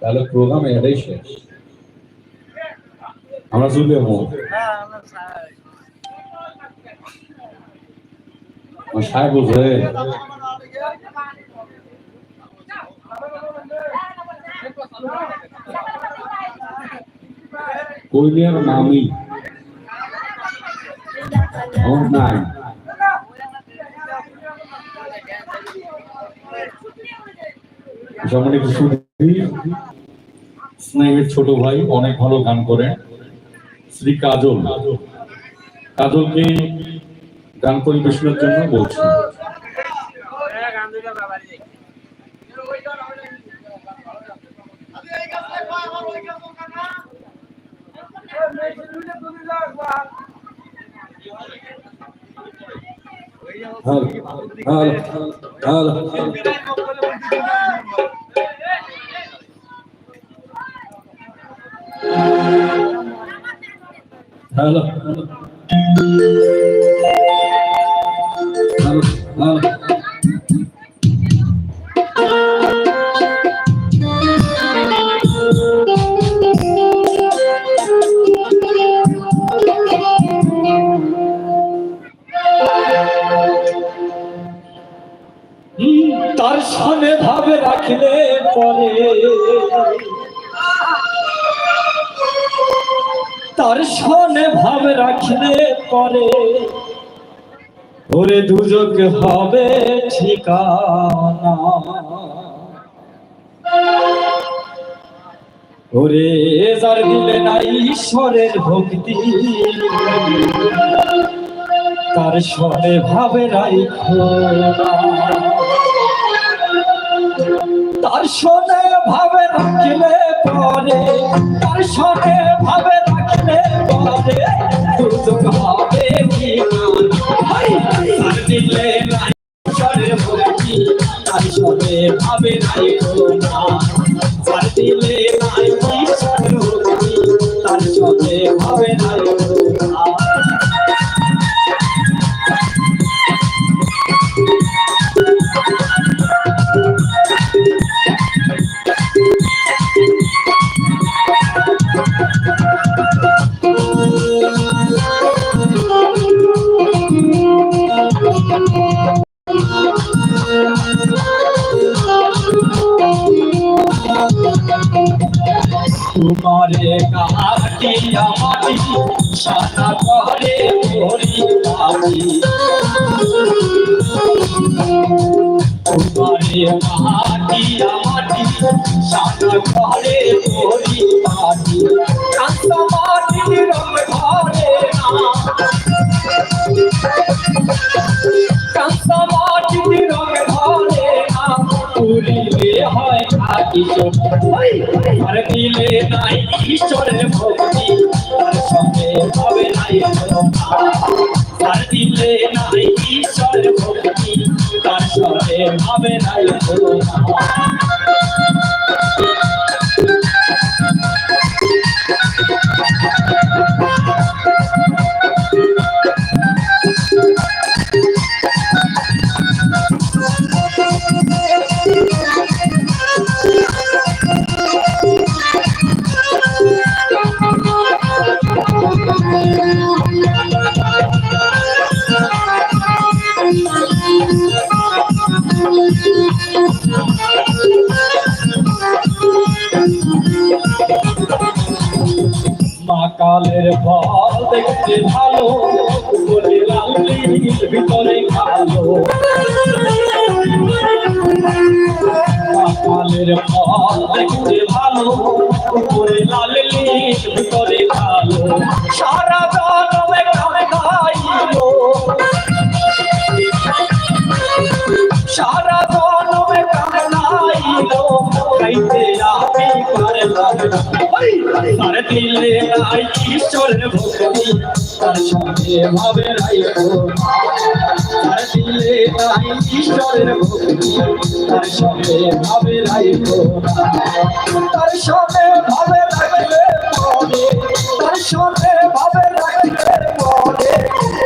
তাহলে প্রোগ্রাম এটাই শেষ। আমরা চলে যাবো সাহেব বুঝে কইলিয়ার মামি নাই সম্মানিত সুধী স্নেহের ছোট ভাই, অনেক ভালো গান করেন শ্রী কাজল। কাজলকে গান পরিবেশনের জন্য বলছি। হ্যালো তার সামনে ভাবে রাখলে পরে, তার সামনে ভাবে রাখলে পরে ওরে দুজক হবে ঠিকানা। ওরে যার দিলে নাই ঈশ্বরের ভক্তি, তার সনে ভাবে রাখো না, তার সনে ভাবে রাখলে পরে, তার সনে ভাবে রাখলে পরে দুজক হবে ঠিকানা। যার দিলে নাই ঈশ্বরের ভক্তি, তার সনে ভাবে রাখো না, যার দিলে নাই ঈশ্বরের ভক্তি, তার সনে ভাবে রাখো না। তোমারে কাটিয়া মাটি সাদা করে ভরি আমি, তোমারে কাটিয়া মাটি সাদা করে ভরি আমি, কান্ত মাটির রং ধরে না, কান্ত মাটির রং ধরে না, পুরিলে হয় খাটি আর দিলে নাই ঈশ্বরের ভক্তি, তার সঙ্গে হবে নাই আর দিলে নাই ঈশ্বরের ভক্তি, তার সঙ্গে হবে নাই। মা কালের ফল দেখতে ভালো, উপরে লাল নীল ভিতরে কালো, মা কালের ফল দেখতে ভালো, উপরে লাল নীল ভিতরে কালো, সারা জনমে কামে গাইলো, সারা জনমে কামে গাইলো, গাইতে আমি পারলাম না। তার দিলে নাই ঈশ্বরের ভক্তি, তার সঙ্গে ভাবে রাখো না, তার দিলে নাই ঈশ্বরের ভক্তি, তার সঙ্গে ভাবে রাখো না, তার সঙ্গে ভাবে রাখলে পরে, তার সঙ্গে ভাবে রাখলে পরে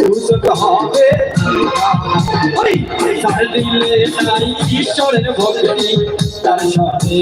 দুজক হবে ঠিকানা। তার দিলে নাই ঈশ্বরের ভক্তি, তার সঙ্গে